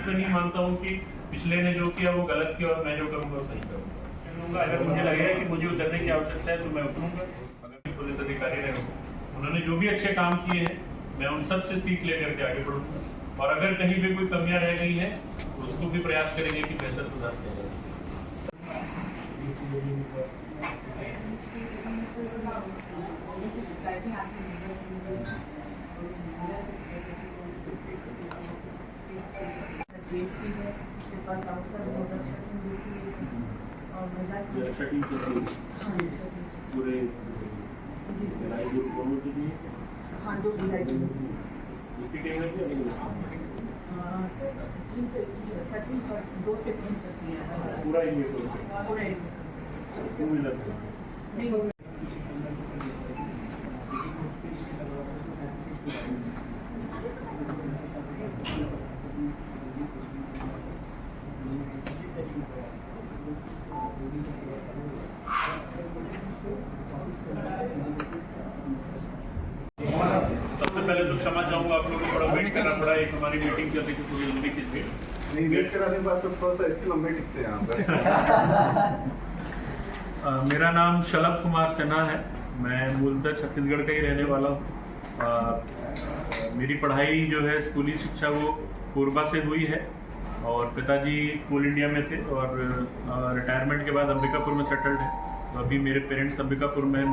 इसमें नहीं मानता हूँ कि पिछले ने जो किया वो गलत किया और मैं जो करूँगा सही करूँगा। अगर मुझे लगेगा कि मुझे उतरने की आवश्यकता है तो मैं उतरूँगा। अगर पुलिस अधिकारी रहे उन्होंने जो भी अच्छे काम किए हैं मैं उन सब से सीख लेकर के आगे बढ़ूँगा, और अगर कहीं भी कोई कमियाँ रह गई हैं तो उसको भी प्रयास करेंगे कि बेहतर सुधार किया जाए। पूरे हाँ, 2 जुलाई को छठी पर 2 से 3 सकती है पूरा नहीं। सबसे पहले तो क्षमा चाहूँगा, आप लोगों को थोड़ा वेट करना पड़ा। एक हमारी मीटिंग चल रही थी, थोड़ी लंबी खिंच गई। नहीं, वेट कराने के बाद सब थोड़ा सा इसके लंबे टिकते हैं यहाँ पर। मेरा नाम शलभ कुमार सिन्हा है। मैं मूलतः छत्तीसगढ़ का ही रहने वाला हूँ। मेरी पढ़ाई जो है स्कूली शिक्षा वो कोरबा से हुई है, और पिताजी कोल इंडिया में थे और रिटायरमेंट के बाद अंबिकापुर में सेटल्ड है। तो अभी मेरे पेरेंट्स अंबिकापुर में हैं।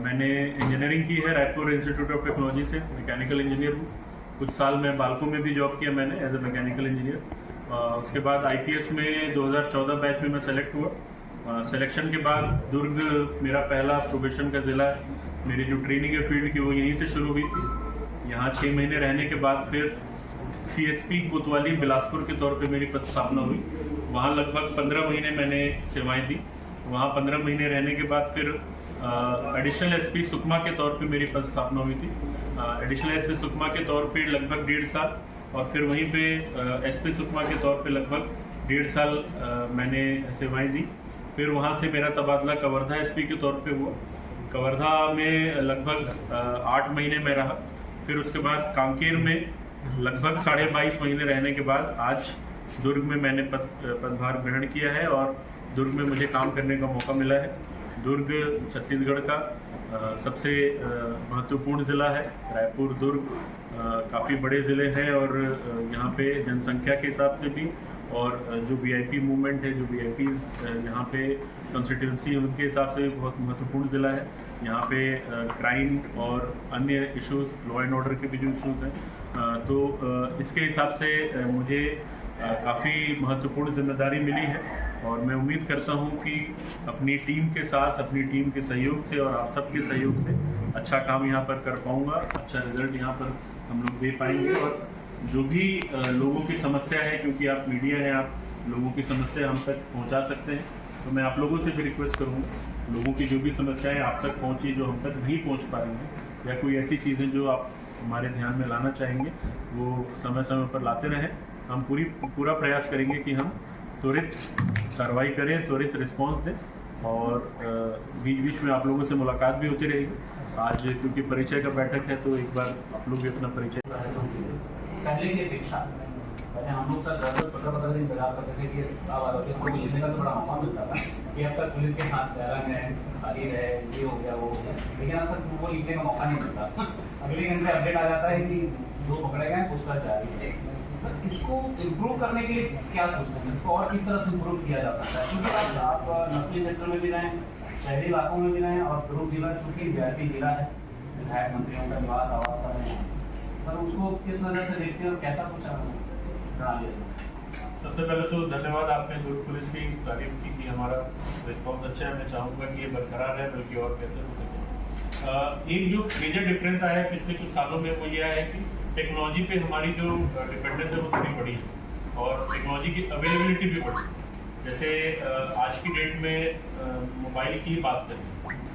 मैंने इंजीनियरिंग की है रायपुर इंस्टीट्यूट ऑफ टेक्नोलॉजी से, मैकेनिकल इंजीनियर हूँ। कुछ साल मैं बाल्को में भी जॉब किया मैंने एज ए मैकेनिकल इंजीनियर। उसके बाद IPS में 2014 बैच में मैं सेलेक्ट हुआ। सिलेक्शन के बाद दुर्ग मेरा पहला प्रोबेशन का ज़िला है। मेरी जो ट्रेनिंग है फील्ड की वो यहीं से शुरू हुई थी। यहाँ 6 महीने रहने के बाद फिर CSP कोतवाली बिलासपुर के तौर पे मेरी पदस्थापना हुई। वहाँ लगभग 15 महीने मैंने सेवाएं दी। वहाँ 15 महीने रहने के बाद फिर एडिशनल SP सुकमा के तौर पे मेरी पदस्थापना हुई थी। एडिशनल SP सुकमा के तौर पे लगभग 1.5 साल, और फिर वहीं पे SP सुकमा के तौर पे लगभग 1.5 साल मैंने सेवाएं दी। फिर वहाँ से मेरा तबादला कवर्धा SP के तौर पे हुआ। कवर्धा में लगभग 8 महीने में रहा। फिर उसके बाद कांकेर में लगभग 22.5 महीने रहने के बाद आज दुर्ग में मैंने पदभार ग्रहण किया है, और दुर्ग में मुझे काम करने का मौका मिला है। दुर्ग छत्तीसगढ़ का सबसे महत्वपूर्ण ज़िला है। रायपुर दुर्ग काफ़ी बड़े ज़िले हैं, और यहाँ पे जनसंख्या के हिसाब से भी, और जो VIP मूवमेंट है, जो VIPs यहाँ पे कॉन्स्टिट्यूंसी उनके हिसाब से भी बहुत महत्वपूर्ण ज़िला है। यहाँ पे क्राइम और अन्य इश्यूज़, लॉ एंड ऑर्डर के भी जो इश्यूज़ हैं, तो इसके हिसाब से मुझे काफ़ी महत्वपूर्ण जिम्मेदारी मिली है, और मैं उम्मीद करता हूँ कि अपनी टीम के साथ, अपनी टीम के सहयोग से और आप सबके सहयोग से अच्छा काम यहाँ पर कर पाऊँगा। अच्छा रिजल्ट यहाँ पर हम लोग दे पाएंगे, और जो भी लोगों की समस्या है, क्योंकि आप मीडिया हैं, आप लोगों की समस्या हम तक पहुँचा सकते हैं, तो मैं आप लोगों से भी रिक्वेस्ट करूँगा, लोगों की जो भी समस्याएं आप तक पहुँची, जो हम तक नहीं पहुँच पा रही हैं, या कोई ऐसी चीज़ें जो आप हमारे ध्यान में लाना चाहेंगे, वो समय समय पर लाते रहें। हम पूरा प्रयास करेंगे कि हम त्वरित कार्रवाई करें, त्वरित रिस्पांस दें, और बीच बीच में आप लोगों से मुलाकात भी होती रहेगी। आज क्योंकि परिचय का बैठक है, तो एक बार आप लोग भी अपना परिचय। पहले की अपेक्षा पहले हम लोग सर 10-15 दिन इंतजार करते थे कि अब आरोपियों को मिलने का तो बड़ा मौका मिलता था कि अब तक पुलिस के साथ बैरंग है, खाली रहे, ये हो गया, वो हो गया, लेकिन अब सर वो लिखने का मौका नहीं मिलता। अगले दिन से अपडेट आ जाता है कि 2 पकड़े गए, पूछताछ जारी है। सर इसको इम्प्रूव करने के लिए क्या सोचते हैं, इसको और किस तरह से इम्प्रूव किया जा सकता है? क्योंकि आप नस्ली क्षेत्र में भी रहें, शहरी इलाकों में भी रहें, और दुर्ग जिला चूँकि VIP जिला है, विधायक मंत्रियों का निवास आवास सब है, पर उसको किस नज़र से देखते हैं और कैसा कुछ प्रणाली है? सबसे पहले तो धन्यवाद, आपने दुर्ग पुलिस की तारीफ की कि हमारा रिस्पॉन्स अच्छा है। मैं चाहूँगा कि ये बरकरार है, बल्कि और बेहतर हो सके। एक जो मेजर डिफरेंस आया है पिछले कुछ सालों में, वो यह है कि टेक्नोलॉजी पे हमारी जो डिपेंडेंस है वो थोड़ी बड़ी है, और टेक्नोलॉजी की अवेलेबिलिटी भी बढ़ी है। जैसे आज की डेट में मोबाइल की बात करें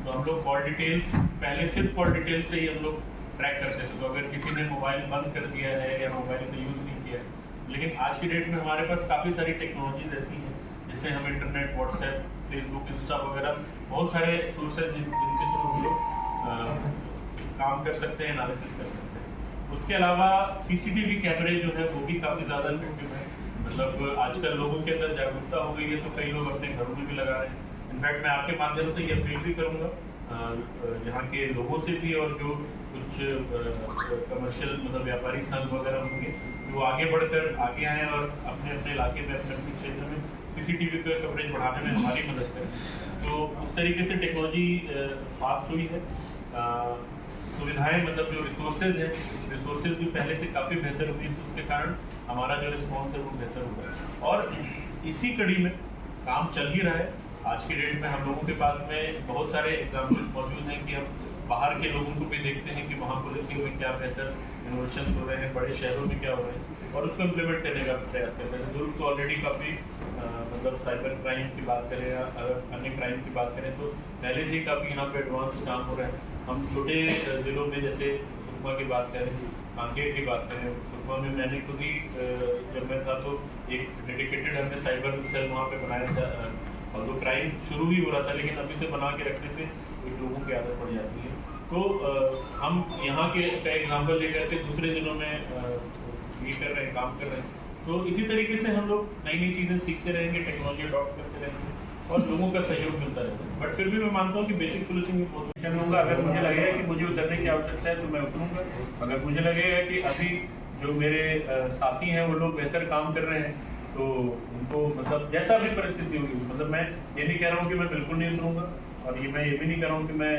तो हम लोग कॉल डिटेल्स, पहले सिर्फ कॉल डिटेल्स से ही हम लोग ट्रैक करते थे। तो अगर किसी ने मोबाइल बंद कर दिया है या मोबाइल का यूज़ नहीं किया है, लेकिन आज की डेट में हमारे पास काफ़ी सारी टेक्नोलॉजीज ऐसी हैं जिससे हम इंटरनेट, व्हाट्सएप, फेसबुक, इंस्टा वगैरह बहुत सारे सोर्सेज जिनके थ्रू हम लोग काम कर सकते हैं, एनालिसिस कर सकते हैं। उसके अलावा सीसीटीवी कैमरे जो है वो भी काफ़ी ज़्यादा इफेक्टिव है। मतलब आजकल लोगों के अंदर जागरूकता हो गई है, तो कई लोग अपने घरों में भी लगा रहे हैं। इनफैक्ट मैं आपके माध्यम से ये अपील भी करूँगा यहाँ के लोगों से भी, और जो कुछ कमर्शियल मतलब व्यापारी संघ वगैरह होंगे, वो आगे बढ़कर आगे आएँ और अपने अपने इलाके में, अपने अपने क्षेत्र में सीसीटीवी का कवरेज बढ़ाने में हमारी मदद करें। तो उस तरीके से टेक्नोलॉजी फास्ट हुई है। सुविधाएं मतलब जो रिसोर्सेज भी पहले से काफ़ी बेहतर हुई है, तो उसके कारण हमारा जो रिस्पॉन्स है वो बेहतर हुआ है। और इसी कड़ी में काम चल ही रहा है। आज की डेट में हम लोगों के पास में बहुत सारे एग्जाम्पल्स मौजूद हैं कि हम बाहर के लोगों को भी देखते हैं कि वहाँ पुलिसिंग में क्या बेहतर इनोवेशन हो रहे हैं, बड़े शहरों में क्या हो रहे हैं, और उसको इम्प्लीमेंट करने का प्रयास करते हैं। दुर्ग तो ऑलरेडी काफ़ी मतलब साइबर क्राइम की बात करें या अन्य क्राइम की बात करें तो पहले से ही काफ़ी यहाँ पे एडवांस काम हो रहा है। हम छोटे ज़िलों में जैसे सुकमा की बात करें, कांकेर की बात करें, सुकमा में मैंने खुद ही जब मैं था तो एक डेडिकेटेड हमने साइबर सेल वहाँ पे बनाया था, और तो क्राइम शुरू ही हो रहा था, लेकिन अभी से बना के रखने से एक लोगों की आदत पड़ जाती है। तो हम यहाँ के का एग्जाम्पल लेकर के दूसरे ज़िलों में ये कर रहे हैं, काम कर रहे हैं। तो इसी तरीके से हम लोग नई नई चीज़ें सीखते रहेंगे, टेक्नोलॉजी अडॉप्ट करते रहेंगे और लोगों का सहयोग मिलता रहता है। बट फिर भी मैं मानता हूँ कि बेसिक पुलिसिंग में बहुत अच्छा होगा। अगर मुझे लगेगा कि मुझे उतरने की आवश्यकता है तो मैं उतरूँगा। अगर मुझे लगेगा कि अभी जो मेरे साथी हैं वो लोग बेहतर काम कर रहे हैं तो उनको मतलब जैसा भी परिस्थिति होगी, मतलब मैं ये नहीं कह रहा हूँ कि मैं बिल्कुल नहीं उतरूँगा, और मैं ये भी नहीं कह रहा हूँ कि मैं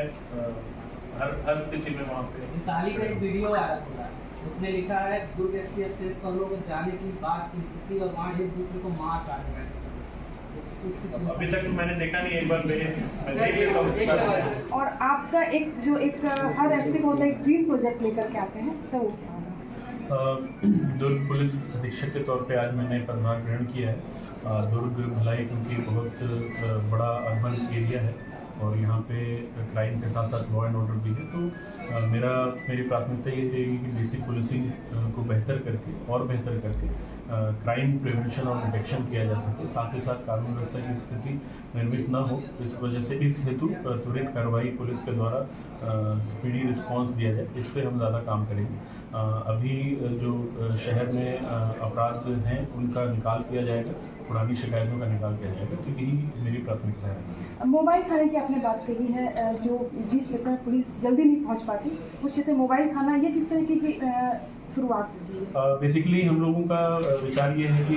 हर स्थिति में वहाँ पे। हाल ही में एक वीडियो आया था, उसमें लिखा है दुर्ग एसटीएफ से कल लोग जाने की बात की स्थिति और वहाँ एक दूसरे को मार काट रहे हैं। अभी तक तो मैंने देखा नहीं, एक बार मैं देख लेता हूँ। और आपका एक हर एसपी को होता है एक ड्रीम प्रोजेक्ट लेकर के आते हैं सर, वो क्या होगा? दुर्ग पुलिस अधीक्षक के तौर पे आज मैंने पदभार ग्रहण किया है। दुर्ग भलाई क्योंकि बहुत बड़ा अर्बन एरिया है और यहाँ पे क्राइम के साथ साथ लॉ एंड ऑर्डर भी है, तो मेरी प्राथमिकता ये रहेगी कि बेसिक पुलिसिंग को बेहतर करके और बेहतर करके क्राइम प्रिवेंशन और डिटेक्शन किया जा सके, साथ ही साथ कानून व्यवस्था की स्थिति निर्मित न हो। इस वजह से इस हेतु त्वरित कार्रवाई पुलिस के द्वारा स्पीडी रिस्पांस दिया जाए, इस पर हम ज़्यादा काम करेंगे। अभी जो शहर में अपराध हैं उनका निकाल किया जाएगा, पुरानी शिकायतों का निकाल किया जाएगा, तो यही मेरी प्राथमिकता है। मोबाइल थाने की आपने बात कही है, जो जिस क्षेत्र में पुलिस जल्दी नहीं पहुंच पाती उस क्षेत्र में मोबाइल थाना, ये किस तरीके की शुरुआत होती है? बेसिकली हम लोगों का विचार ये है कि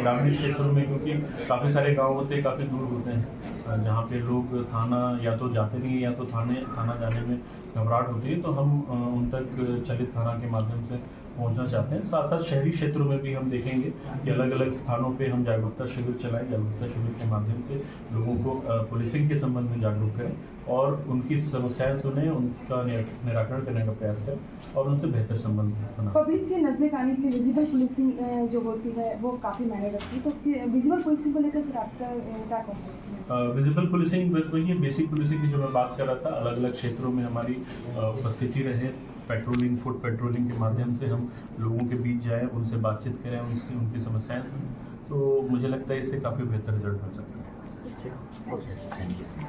ग्रामीण क्षेत्रों में, क्योंकि काफ़ी सारे गांव होते हैं, काफ़ी दूर होते हैं, जहाँ पे लोग थाना या तो जाते नहीं या तो थाना जाने में घबराहट होती है, तो हम उन तक चलित थाना के माध्यम से पहुंचना चाहते हैं। साथ साथ शहरी क्षेत्रों में भी हम देखेंगे कि अलग अलग स्थानों पे हम जागरूकता शिविर चलाएं, जागरूकता शिविर के माध्यम से लोगों को पुलिसिंग के संबंध में जागरूक करें और उनकी समस्याएं सुने, उनका निराकरण करने का प्रयास करें और उनसे बेहतर संबंध बनाएं। पब्लिक के नजदीक आने के लिए विजिबल पुलिसिंग जो होती है वो काफ़ी मायने रखती है, तो विजिबल पुलिसिंग को लेकर सर आपका क्या कॉन्सेप्ट है? विजिबल पुलिसिंग बस वही है, बेसिक पुलिसिंग की जो मैं बात कर रहा था, अलग अलग क्षेत्रों में हमारी उपस्थिति रहे, पेट्रोलिंग, फुट पेट्रोलिंग के माध्यम से हम लोगों के बीच जाएं, उनसे बातचीत करें, उनसे उनकी समस्याएं सुनें, तो मुझे लगता है इससे काफ़ी बेहतर रिजल्ट हो सकता है।